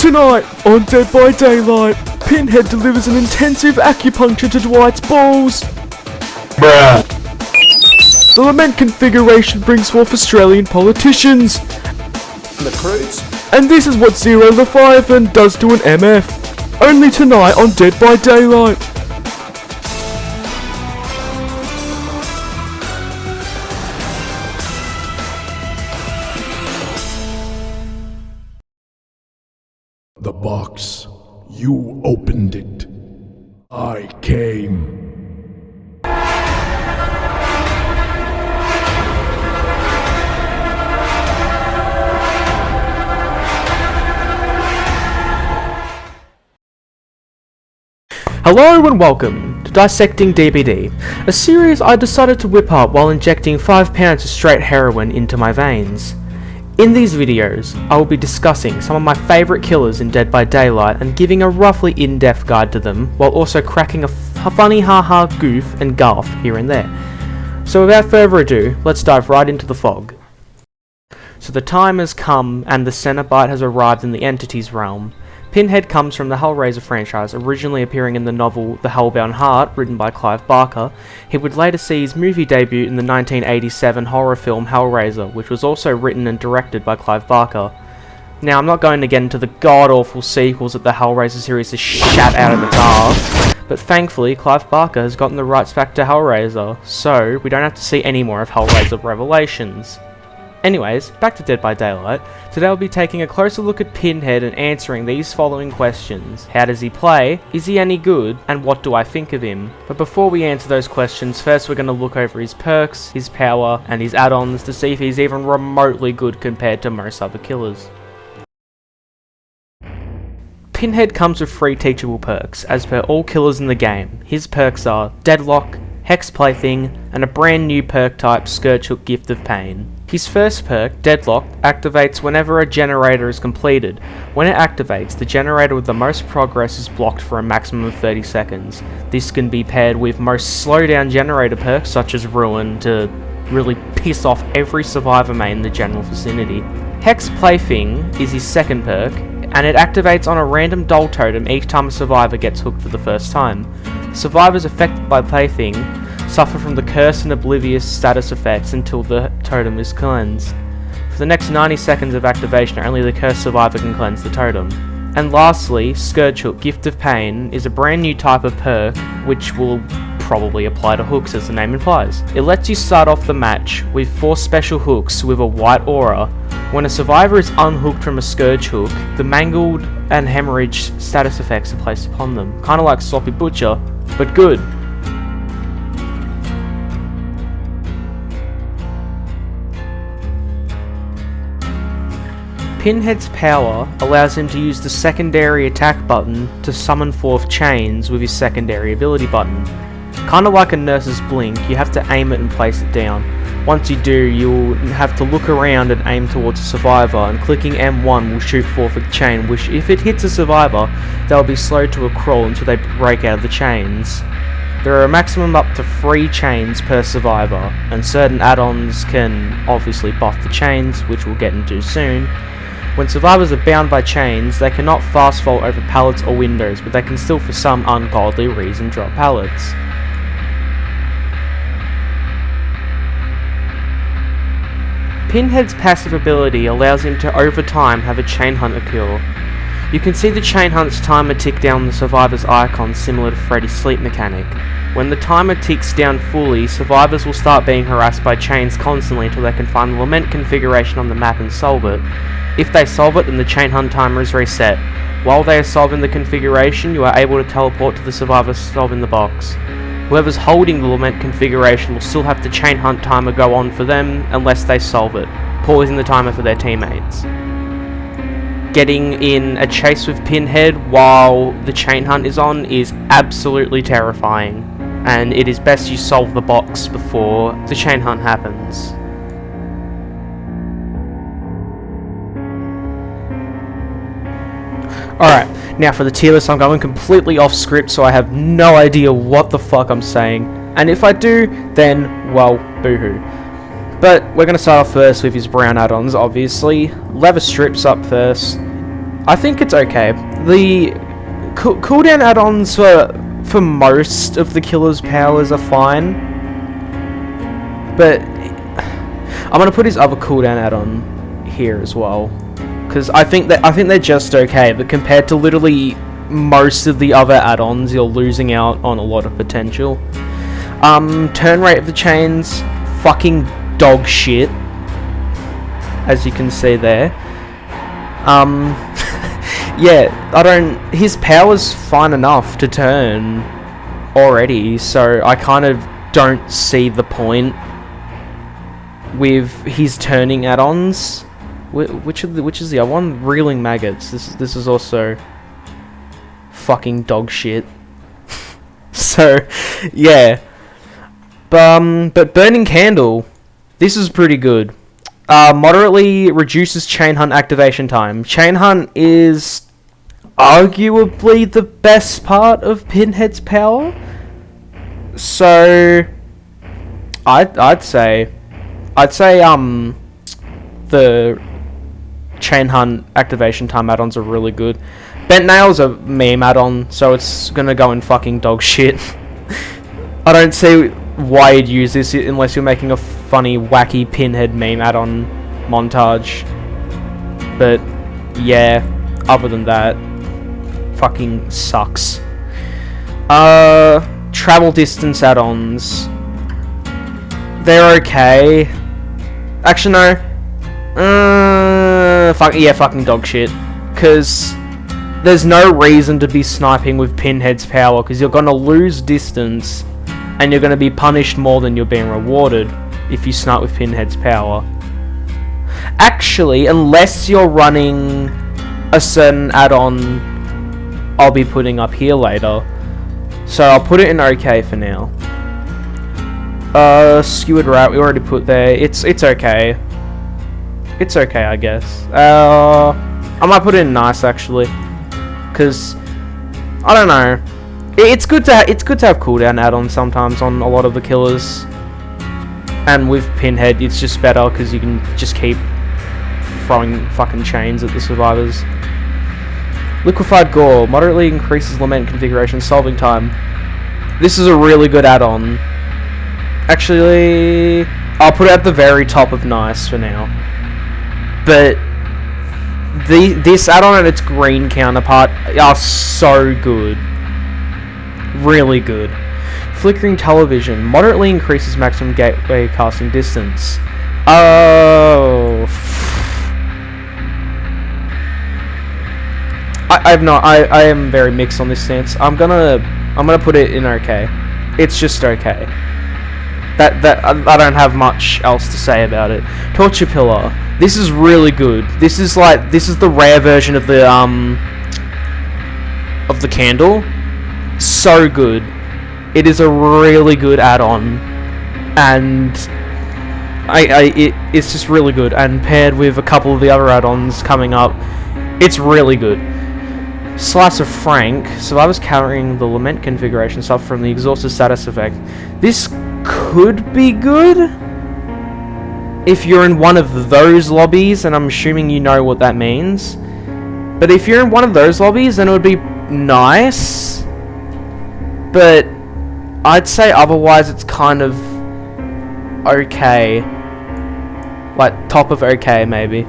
Tonight, on Dead by Daylight, Pinhead delivers an intensive acupuncture to Dwight's balls. Bruh. The lament configuration brings forth Australian politicians. The Croods. And this is what Zero Leviathan does to an MF. Only tonight on Dead by Daylight. The box. You opened it. I came. Hello and welcome to Dissecting DVD, a series I decided to whip up while injecting 5 pounds of straight heroin into my veins. In these videos, I will be discussing some of my favourite killers in Dead by Daylight and giving a roughly in-depth guide to them, while also cracking a funny haha goof and gulf here and there. So without further ado, let's dive right into the fog. So the time has come and the Cenobite has arrived in the Entity's realm. Pinhead comes from the Hellraiser franchise, originally appearing in the novel The Hellbound Heart, written by Clive Barker. He would later see his movie debut in the 1987 horror film Hellraiser, which was also written and directed by Clive Barker. Now, I'm not going to get into the god-awful sequels that the Hellraiser series has shat out of its arse, but thankfully Clive Barker has gotten the rights back to Hellraiser, so we don't have to see any more of Hellraiser Revelations. Anyways, back to Dead by Daylight. Today I'll be taking a closer look at Pinhead and answering these following questions. How does he play? Is he any good? And what do I think of him? But before we answer those questions, first we're going to look over his perks, his power, and his add-ons to see if he's even remotely good compared to most other killers. Pinhead comes with 3 teachable perks, as per all killers in the game. His perks are Deadlock, Hex Plaything, and a brand new perk type, Scourge Hook Gift of Pain. His first perk, Deadlock, activates whenever a generator is completed. When it activates, the generator with the most progress is blocked for a maximum of 30 seconds. This can be paired with most slowdown generator perks such as Ruin to really piss off every survivor main in the general vicinity. Hex Plaything is his second perk, and it activates on a random doll totem each time a survivor gets hooked for the first time. Survivors affected by Plaything suffer from the Curse and Oblivious status effects until the totem is cleansed. For the next 90 seconds of activation, only the cursed survivor can cleanse the totem. And lastly, Scourge Hook Gift of Pain is a brand new type of perk which will probably apply to hooks, as the name implies. It lets you start off the match with 4 special hooks with a white aura. When a survivor is unhooked from a Scourge Hook, the Mangled and Hemorrhage status effects are placed upon them, kinda like Sloppy Butcher, but good. Pinhead's power allows him to use the secondary attack button to summon forth chains with his secondary ability button. Kinda like a nurse's blink, you have to aim it and place it down. Once you do, you'll have to look around and aim towards a survivor, and clicking M1 will shoot forth a chain, which if it hits a survivor, they'll be slowed to a crawl until they break out of the chains. There are a maximum up to 3 chains per survivor, and certain add-ons can obviously buff the chains, which we'll get into soon. When survivors are bound by chains, they cannot fast fall over pallets or windows, but they can still for some ungodly reason drop pallets. Pinhead's passive ability allows him to over time have a chain hunt occur. You can see the chain hunt's timer tick down the survivor's icon, similar to Freddy's sleep mechanic. When the timer ticks down fully, survivors will start being harassed by chains constantly until they can find the lament configuration on the map and solve it. If they solve it, then the chain hunt timer is reset. While they are solving the configuration, you are able to teleport to the survivor solving the box. Whoever's holding the lament configuration will still have the chain hunt timer go on for them unless they solve it, pausing the timer for their teammates. Getting in a chase with Pinhead while the chain hunt is on is absolutely terrifying, and it is best you solve the box before the chain hunt happens. Alright, now for the tier list, I'm going completely off script, so I have no idea what the fuck I'm saying. And if I do, then, well, boo-hoo. But we're going to start off first with his brown add-ons, obviously. Leather strips up first. I think it's okay. The cooldown add-ons for most of the killer's powers are fine, but I'm gonna put his other cooldown add-on here as well, because I think they're just okay. But compared to literally most of the other add-ons, you're losing out on a lot of potential. Turn rate of the chains, fucking dog shit, as you can see there. Yeah, his power's fine enough to turn already, so I kind of don't see the point with his turning add-ons. Which is the other one? Reeling Maggots. This is also fucking dog shit. So, yeah. But Burning Candle, this is pretty good. Moderately reduces Chain Hunt activation time. Chain Hunt is arguably the best part of Pinhead's power. So I'd say the Chain Hunt activation time add-ons are really good. Bent Nail's a meme add-on, so it's gonna go in fucking dog shit. I don't see why you'd use this unless you're making a funny, wacky Pinhead meme add-on montage. But yeah, other than that, fucking sucks. Travel distance add-ons, they're okay. Actually, no. Fucking dog shit. Because there's no reason to be sniping with Pinhead's power, because you're gonna lose distance, and you're gonna be punished more than you're being rewarded if you snipe with Pinhead's power. Actually, unless you're running a certain add-on I'll be putting up here later, so I'll put it in okay for now. Skewered Rat, we already put there. It's okay. It's okay, I guess. I might put it in nice, actually, because I don't know. It's good to have cooldown add-ons sometimes on a lot of the killers, and with Pinhead, it's just better because you can just keep throwing fucking chains at the survivors. Liquefied Gore moderately increases Lament configuration solving time. This is a really good add-on. Actually, I'll put it at the very top of nice for now. But this add-on and its green counterpart are so good. Really good. Flickering Television moderately increases maximum gateway casting distance. Oh, I am very mixed on this stance. I'm gonna put it in okay. It's just okay. That I don't have much else to say about it. Torture Pillar. This is really good. This is the rare version of the candle. So good. It is a really good add-on, and it's just really good. And paired with a couple of the other add-ons coming up, it's really good. Slice of Frank. Survivors countering the Lament configuration suffer from the exhausted status effect. This could be good if you're in one of those lobbies, and I'm assuming you know what that means. But if you're in one of those lobbies, then it would be nice. But I'd say otherwise it's kind of okay. Like, top of okay, maybe.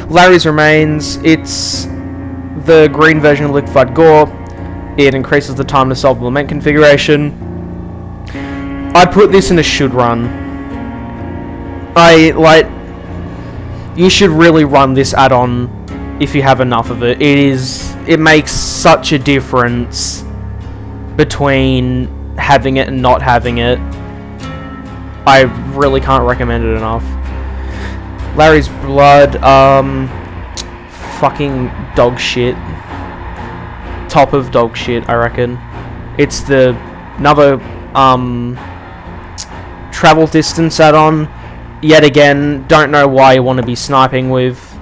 Larry's Remains. It's the green version of Liquefied Gore. It increases the time to solve the Lament configuration. I'd put this in a should run. You should really run this add-on if you have enough of it. It makes such a difference between having it and not having it. I really can't recommend it enough. Larry's Blood, fucking dog shit. Top of dog shit, I reckon. It's another travel distance add-on. Yet again, don't know why you want to be sniping with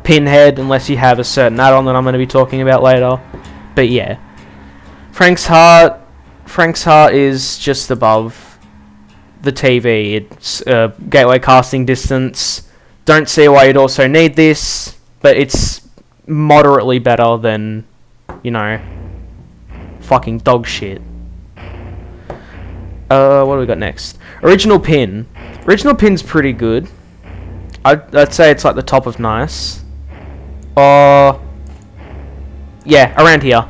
Pinhead unless you have a certain add-on that I'm going to be talking about later. But yeah. Frank's Heart is just above the TV. It's gateway casting distance. Don't see why you'd also need this, but it's moderately better than, you know, fucking dog shit. What do we got next? Original Pin. Original Pin's pretty good. I'd say it's like the top of nice. Yeah, around here.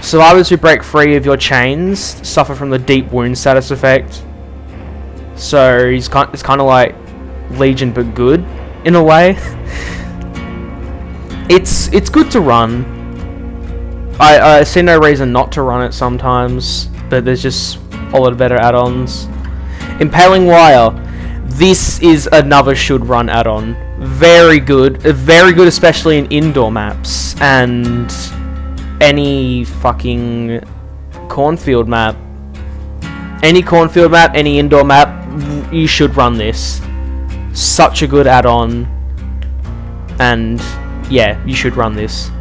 Survivors who break free of your chains suffer from the deep wound status effect. So it's kind of like Legion but good in a way. It's good to run. I see no reason not to run it sometimes, but there's just a lot of better add-ons. Impelling Wire. This is another should run add-on. Very good, especially in indoor maps and any fucking cornfield map. Any cornfield map, any indoor map, you should run this. Such a good add-on, and yeah, you should run this.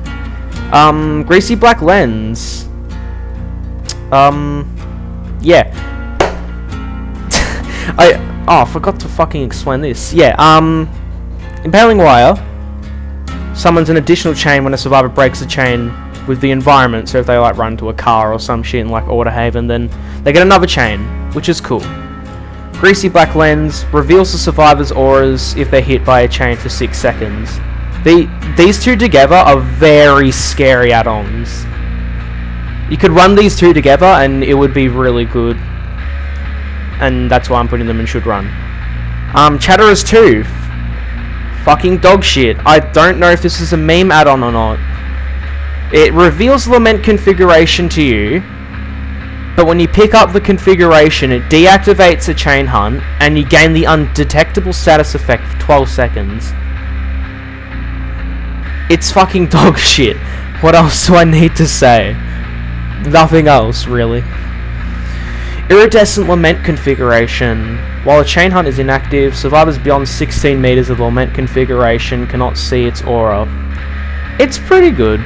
Greasy Black Lens. Yeah. I forgot to fucking explain this. Yeah, Impelling Wire summons an additional chain when a survivor breaks the chain with the environment. So if they like run to a car or some shit in like Autohaven, then they get another chain, which is cool. Greasy Black Lens reveals the survivor's auras if they're hit by a chain for 6 seconds. These two together are very scary add-ons. You could run these two together and it would be really good. And that's why I'm putting them in should run. Chatterers 2. Fucking dog shit. I don't know if this is a meme add-on or not. It reveals Lament configuration to you, but when you pick up the configuration, it deactivates a chain hunt, and you gain the undetectable status effect for 12 seconds. It's fucking dog shit. What else do I need to say? Nothing else, really. Iridescent Lament configuration. While a chain hunt is inactive, survivors beyond 16 meters of the Lament configuration cannot see its aura. It's pretty good.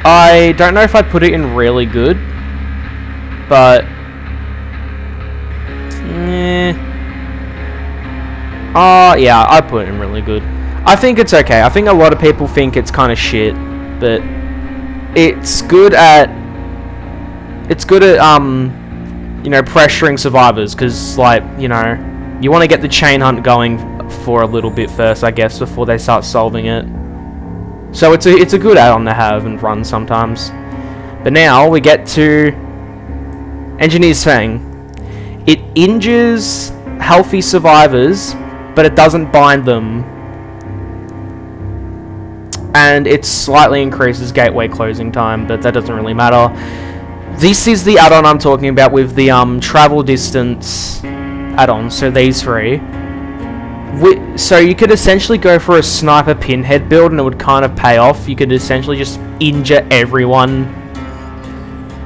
I don't know if I'd put it in really good, but yeah, I'd put it in really good. I think it's okay. I think a lot of people think it's kind of shit, but it's good at you know, pressuring survivors, because, like, you know, you want to get the chain hunt going for a little bit first, I guess, before they start solving it. So it's a good add-on to have and run sometimes. But now we get to Engineer's Fang. It injures healthy survivors, but it doesn't bind them. And it slightly increases gateway closing time, but that doesn't really matter. This is the add-on I'm talking about with the travel distance add-on, so these three. So you could essentially go for a sniper Pinhead build and it would kind of pay off. You could essentially just injure everyone,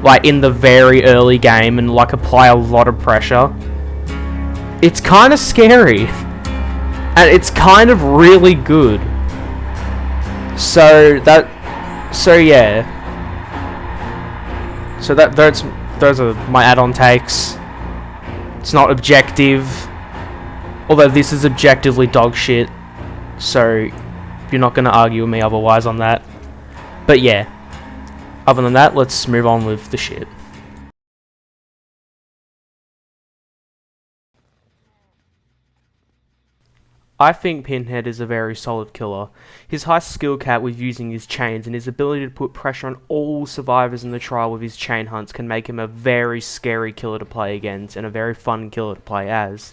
like, in the very early game and, like, apply a lot of pressure. It's kind of scary. And it's kind of really good. So yeah. So those are my add-on takes. It's not objective, although this is objectively dog shit, so you're not going to argue with me otherwise on that. But yeah, other than that, let's move on with the shit. I think Pinhead is a very solid killer. His high skill cap with using his chains and his ability to put pressure on all survivors in the trial with his chain hunts can make him a very scary killer to play against and a very fun killer to play as.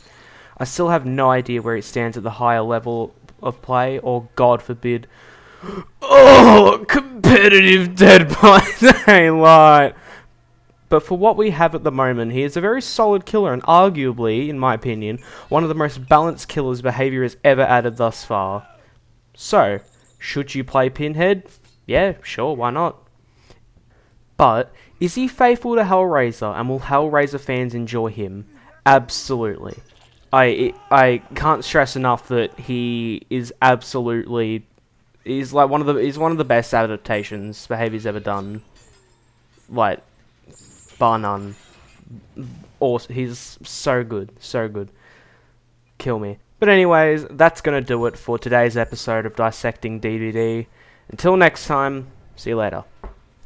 I still have no idea where it stands at the higher level of play, or God forbid, competitive Dead by Daylight. But for what we have at the moment, he is a very solid killer and arguably, in my opinion, one of the most balanced killers behaviour has ever added thus far. So, should you play Pinhead? Yeah, sure, why not? But, is he faithful to Hellraiser, and will Hellraiser fans enjoy him? Absolutely. I can't stress enough that he is absolutely... He's one of the best adaptations behavior's ever done. Like, bar none. Awesome. He's so good. So good. Kill me. But anyways, that's going to do it for today's episode of Dissecting DVD. Until next time, see you later.